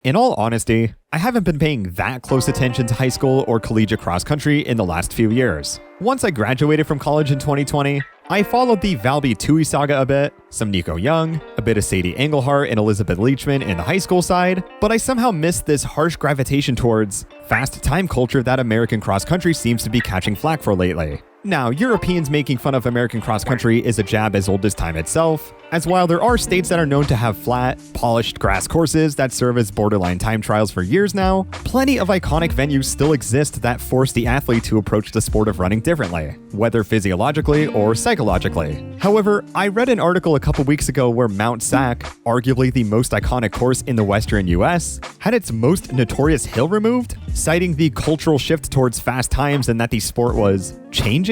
In all honesty, I haven't been paying that close attention to high school or collegiate cross country in the last few years. Once I graduated from college in 2020, I followed the Valby Tui saga a bit, some Nico Young, a bit of Sadie Engelhart and Elizabeth Leachman in the high school side, but I somehow missed this harsh gravitation towards fast time culture that American cross country seems to be catching flack for lately. Now, Europeans making fun of American cross country is a jab as old as time itself, as while there are states that are known to have flat, polished grass courses that serve as borderline time trials for years now, plenty of iconic venues still exist that force the athlete to approach the sport of running differently, whether physiologically or psychologically. However, I read an article a couple weeks ago where Mount Sac, arguably the most iconic course in the western US, had its most notorious hill removed, citing the cultural shift towards fast times and that the sport was changing.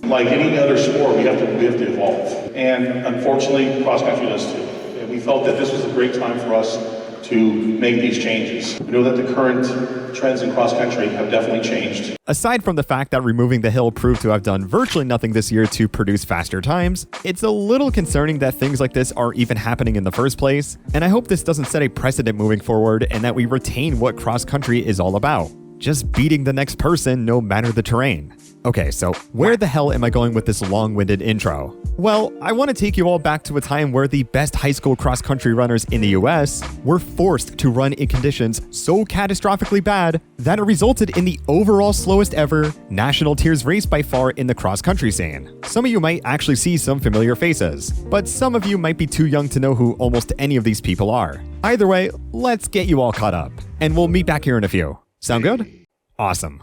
Like any other sport, we have to evolve. And unfortunately, cross country does too. And we felt that this was a great time for us to make these changes. We know that the current trends in cross country have definitely changed. Aside from the fact that removing the hill proved to have done virtually nothing this year to produce faster times, it's a little concerning that things like this are even happening in the first place, and I hope this doesn't set a precedent moving forward and that we retain what cross country is all about. Just beating the next person no matter the terrain. Okay, so where the hell am I going with this long-winded intro? Well, I want to take you all back to a time where the best high school cross-country runners in the US were forced to run in conditions so catastrophically bad that it resulted in the overall slowest ever national tiers race by far in the cross-country scene. Some of you might actually see some familiar faces, but some of you might be too young to know who almost any of these people are. Either way, let's get you all caught up, and we'll meet back here in a few. Sound good? Awesome.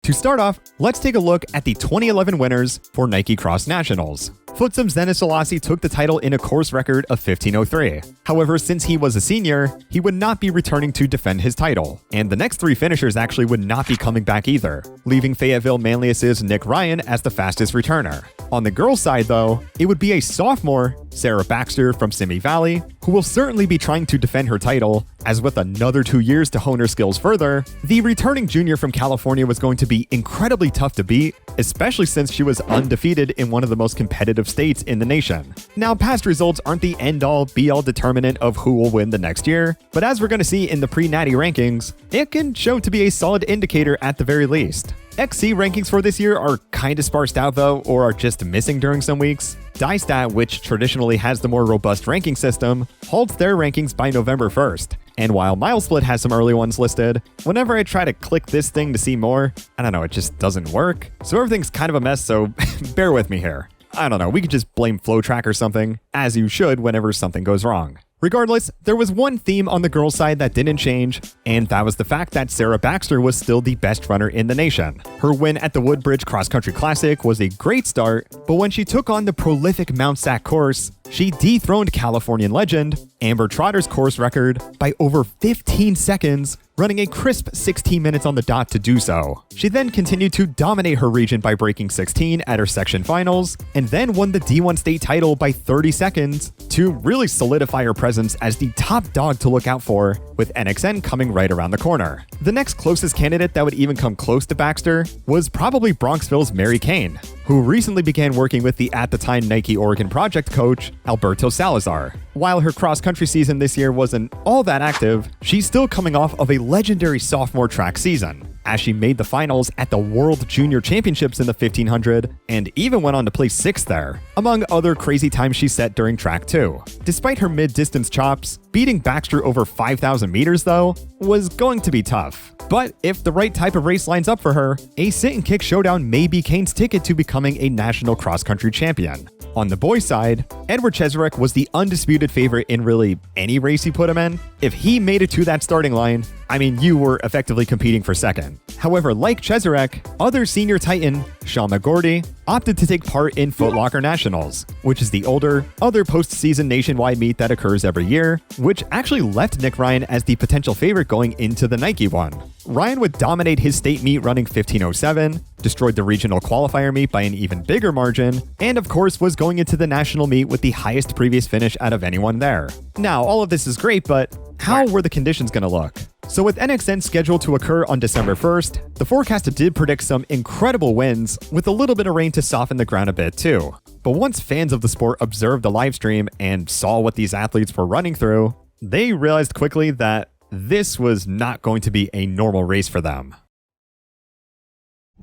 To start off, let's take a look at the 2011 winners for Nike Cross Nationals. Footsom's Dennis Selassie took the title in a course record of 15:03. However, since he was a senior, he would not be returning to defend his title, and the next three finishers actually would not be coming back either, leaving Fayetteville Manlius's Nick Ryan as the fastest returner. On the girls' side, though, it would be a sophomore, Sarah Baxter from Simi Valley, who will certainly be trying to defend her title, as with another 2 years to hone her skills further, the returning junior from California was going to be incredibly tough to beat, especially since she was undefeated in one of the most competitive states in the nation. Now, past results aren't the end-all, be-all determinant of who will win the next year, but as we're going to see in the pre-natty rankings, it can show to be a solid indicator at the very least. XC rankings for this year are kinda sparsed out though, or are just missing during some weeks. DieStat, which traditionally has the more robust ranking system, holds their rankings by November 1st. And while MileSplit has some early ones listed, whenever I try to click this thing to see more, I don't know, it just doesn't work. So everything's kind of a mess, so bear with me here. I don't know, we could just blame FlowTrack or something, as you should whenever something goes wrong. Regardless, there was one theme on the girls' side that didn't change, and that was the fact that Sarah Baxter was still the best runner in the nation. Her win at the Woodbridge Cross Country Classic was a great start, but when she took on the prolific Mount Sac course, she dethroned Californian legend Amber Trotter's course record by over 15 seconds, running a crisp 16 minutes on the dot to do so. She then continued to dominate her region by breaking 16 at her section finals, and then won the D1 state title by 30 seconds to really solidify her presence as the top dog to look out for, with NXN coming right around the corner. The next closest candidate that would even come close to Baxter was probably Bronxville's Mary Kane, who recently began working with the at-the-time Nike Oregon project coach, Alberto Salazar. While her cross-country season this year wasn't all that active, she's still coming off of a legendary sophomore track season, as she made the finals at the World Junior Championships in the 1500 and even went on to place 6th there, among other crazy times she set during track 2. Despite her mid-distance chops, beating Baxter over 5,000 meters though was going to be tough. But if the right type of race lines up for her, a sit-and-kick showdown may be Kane's ticket to becoming a national cross-country champion. On the boys' side, Edward Cheserek was the undisputed favorite in really any race you put him in. If he made it to that starting line, I mean, you were effectively competing for second. However, like Cheserek, other senior titan, Sean McGordy, opted to take part in Foot Locker Nationals, which is the older, other postseason nationwide meet that occurs every year, which actually left Nick Ryan as the potential favorite going into the Nike one. Ryan would dominate his state meet running 15:07, destroyed the regional qualifier meet by an even bigger margin, and of course was going into the national meet with the highest previous finish out of anyone there. Now, all of this is great, but how were the conditions going to look? So with NXN scheduled to occur on December 1st, the forecast did predict some incredible winds, with a little bit of rain to soften the ground a bit too. But once fans of the sport observed the livestream and saw what these athletes were running through, they realized quickly that this was not going to be a normal race for them.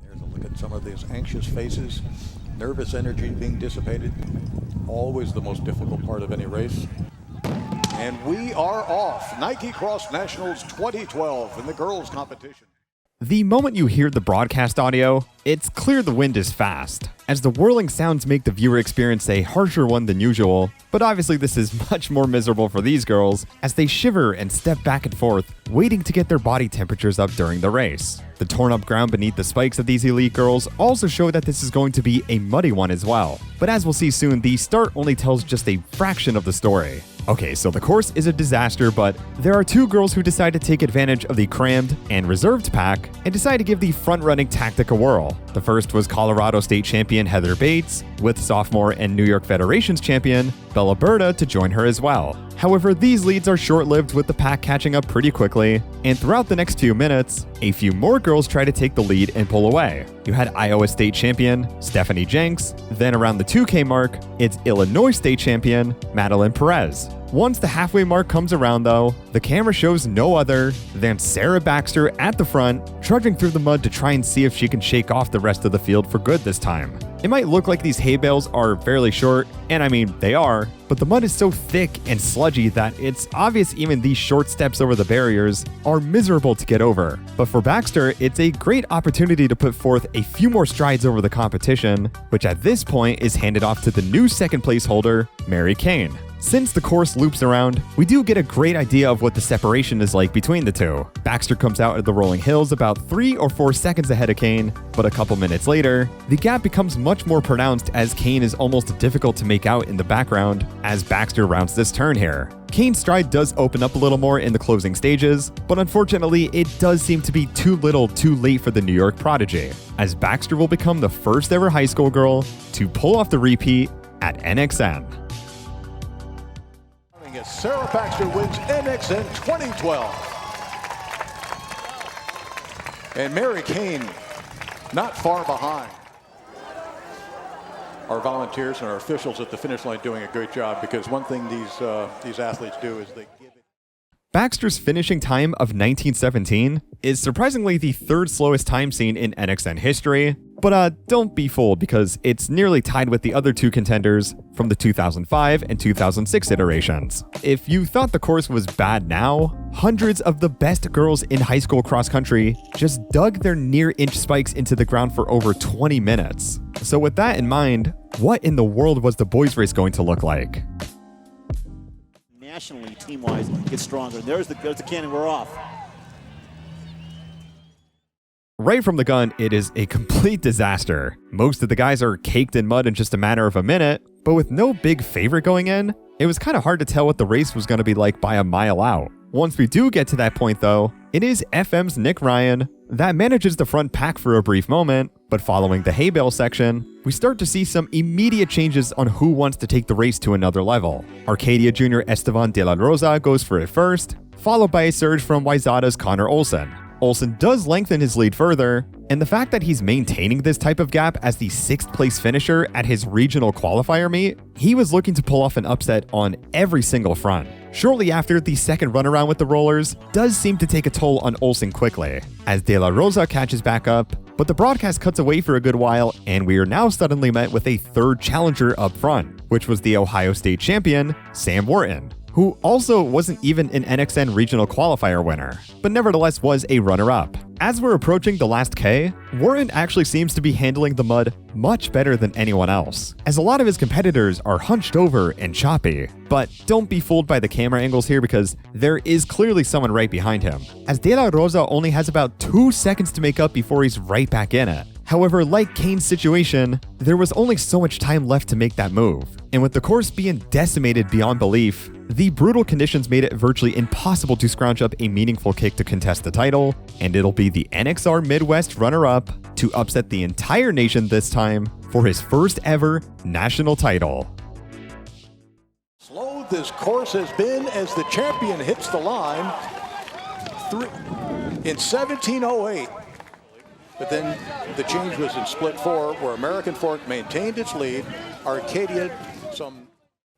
There's a look at some of these anxious faces, nervous energy being dissipated. Always the most difficult part of any race. And we are off. Nike Cross Nationals 2012 in the girls competition. The moment you hear the broadcast audio, it's clear the wind is fast, as the whirling sounds make the viewer experience a harsher one than usual, but obviously this is much more miserable for these girls, as they shiver and step back and forth, waiting to get their body temperatures up during the race. The torn up ground beneath the spikes of these elite girls also show that this is going to be a muddy one as well, but as we'll see soon, the start only tells just a fraction of the story. Okay, so the course is a disaster, but there are two girls who decide to take advantage of the crammed and reserved pack and decide to give the front-running tactic a whirl. The first was Colorado State champion Heather Bates, with sophomore and New York Federations champion Bella Berta to join her as well. However, these leads are short-lived, with the pack catching up pretty quickly, and throughout the next few minutes, a few more girls try to take the lead and pull away. You had Iowa State champion Stephanie Jenks, then around the 2K mark, it's Illinois State champion Madeline Perez. Once the halfway mark comes around though, the camera shows no other than Sarah Baxter at the front, trudging through the mud to try and see if she can shake off the rest of the field for good this time. It might look like these hay bales are fairly short, and I mean, they are, but the mud is so thick and sludgy that it's obvious even these short steps over the barriers are miserable to get over. But for Baxter, it's a great opportunity to put forth a few more strides over the competition, which at this point is handed off to the new second place holder, Mary Kane. Since the course loops around, we do get a great idea of what the separation is like between the two. Baxter comes out of the rolling hills about 3 or 4 seconds ahead of Kane, but a couple minutes later, the gap becomes much more pronounced as Kane is almost difficult to make out in the background as Baxter rounds this turn here. Kane's stride does open up a little more in the closing stages, but unfortunately it does seem to be too little too late for the New York prodigy, as Baxter will become the first ever high school girl to pull off the repeat at NXN. As Sarah Baxter wins NXN 2012. And Mary Kane not far behind. Our volunteers and our officials at the finish line doing a great job, because one thing these athletes do is they give it. Baxter's finishing time of 1917 is surprisingly the third slowest time seen in NXN history, but don't be fooled because it's nearly tied with the other two contenders from the 2005 and 2006 iterations. If you thought the course was bad now, hundreds of the best girls in high school cross country just dug their near-inch spikes into the ground for over 20 minutes. So with that in mind, what in the world was the boys' race going to look like? Nationally, team-wise, gets stronger. There's the cannon, we're off. Right from the gun, it is a complete disaster. Most of the guys are caked in mud in just a matter of a minute, but with no big favorite going in, it was kind of hard to tell what the race was going to be like by a mile out. Once we do get to that point though, it is FM's Nick Ryan that manages the front pack for a brief moment, but following the hay bale section, we start to see some immediate changes on who wants to take the race to another level. Arcadia junior Esteban de la Rosa goes for it first, followed by a surge from Wayzata's Connor Olsen. Olsen does lengthen his lead further, and the fact that he's maintaining this type of gap as the 6th place finisher at his regional qualifier meet, he was looking to pull off an upset on every single front. Shortly after, the second runaround with the rollers does seem to take a toll on Olsen quickly, as De La Rosa catches back up, but the broadcast cuts away for a good while, and we are now suddenly met with a third challenger up front, which was the Ohio State champion, Sam Wharton, who also wasn't even an NXN regional qualifier winner, but nevertheless was a runner-up. As we're approaching the last K, Wharton actually seems to be handling the mud much better than anyone else, as a lot of his competitors are hunched over and choppy. But don't be fooled by the camera angles here, because there is clearly someone right behind him, as De La Rosa only has about 2 seconds to make up before he's right back in it. However, like Kane's situation, there was only so much time left to make that move, and with the course being decimated beyond belief, the brutal conditions made it virtually impossible to scrounge up a meaningful kick to contest the title, and it'll be the NXR Midwest runner-up to upset the entire nation this time for his first ever national title. Slow this course has been as the champion hits the line in 1708. But then the change was in split 4, where American Fork maintained its lead. Arcadia,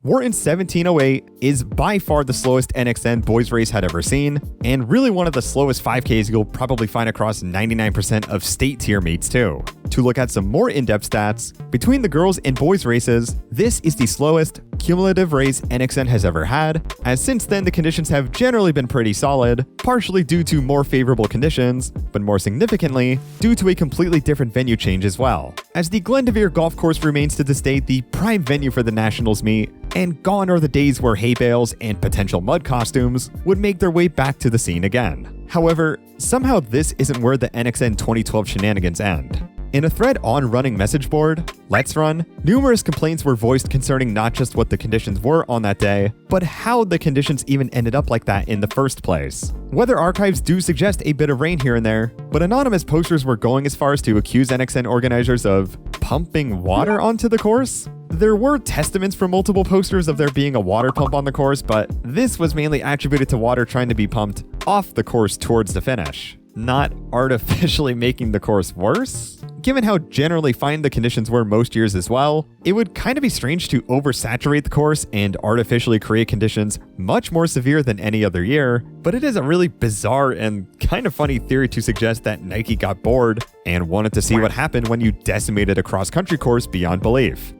Wharton's 1708 is by far the slowest NXN boys race had ever seen, and really one of the slowest 5Ks you'll probably find across 99% of state tier meets too. To look at some more in-depth stats, between the girls and boys races, this is the slowest cumulative race NXN has ever had, as since then the conditions have generally been pretty solid, partially due to more favorable conditions, but more significantly, due to a completely different venue change as well, as the Glendoveer Golf Course remains to this day the prime venue for the Nationals meet, and gone are the days where hay bales and potential mud costumes would make their way back to the scene again. However, somehow this isn't where the NXN 2012 shenanigans end. In a thread on Running message board, Let's Run, numerous complaints were voiced concerning not just what the conditions were on that day, but how the conditions even ended up like that in the first place. Weather archives do suggest a bit of rain here and there, but anonymous posters were going as far as to accuse NXN organizers of pumping water onto the course. There were testaments from multiple posters of there being a water pump on the course, but this was mainly attributed to water trying to be pumped off the course towards the finish, not artificially making the course worse. Given how generally fine the conditions were most years as well, it would kind of be strange to oversaturate the course and artificially create conditions much more severe than any other year, but it is a really bizarre and kind of funny theory to suggest that Nike got bored and wanted to see what happened when you decimated a cross-country course beyond belief.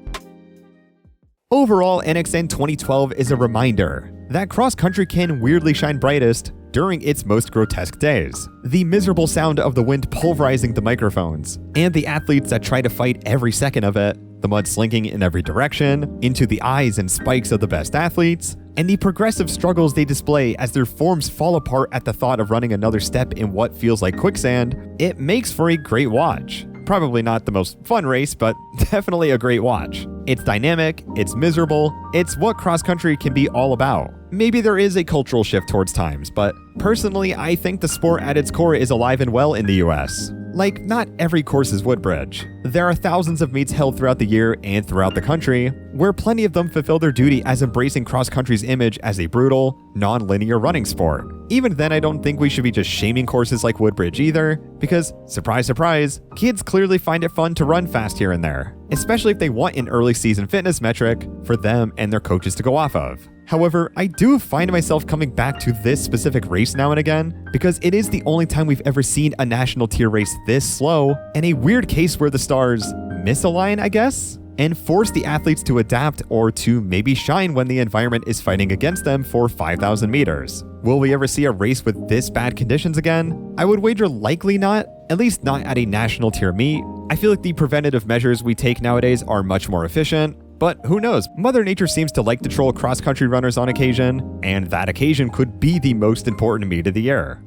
Overall, NXN 2012 is a reminder that cross-country can weirdly shine brightest during its most grotesque days. The miserable sound of the wind pulverizing the microphones, and the athletes that try to fight every second of it, the mud slinking in every direction, into the eyes and spikes of the best athletes, and the progressive struggles they display as their forms fall apart at the thought of running another step in what feels like quicksand, it makes for a great watch. Probably not the most fun race, but definitely a great watch. It's dynamic, it's miserable, it's what cross-country can be all about. Maybe there is a cultural shift towards times, but personally I think the sport at its core is alive and well in the US. Like, not every course is Woodbridge. There are thousands of meets held throughout the year and throughout the country, where plenty of them fulfill their duty as embracing cross-country's image as a brutal, non-linear running sport. Even then, I don't think we should be just shaming courses like Woodbridge either, because, surprise surprise, kids clearly find it fun to run fast here and there, especially if they want an early season fitness metric for them and their coaches to go off of. However, I do find myself coming back to this specific race now and again, because it is the only time we've ever seen a national tier race this slow, and a weird case where the stars misalign, I guess, and force the athletes to adapt or to maybe shine when the environment is fighting against them for 5,000 meters. Will we ever see a race with this bad conditions again? I would wager likely not, at least not at a national tier meet. I feel like the preventative measures we take nowadays are much more efficient, but who knows? Mother Nature seems to like to troll cross-country runners on occasion, and that occasion could be the most important meet of the year.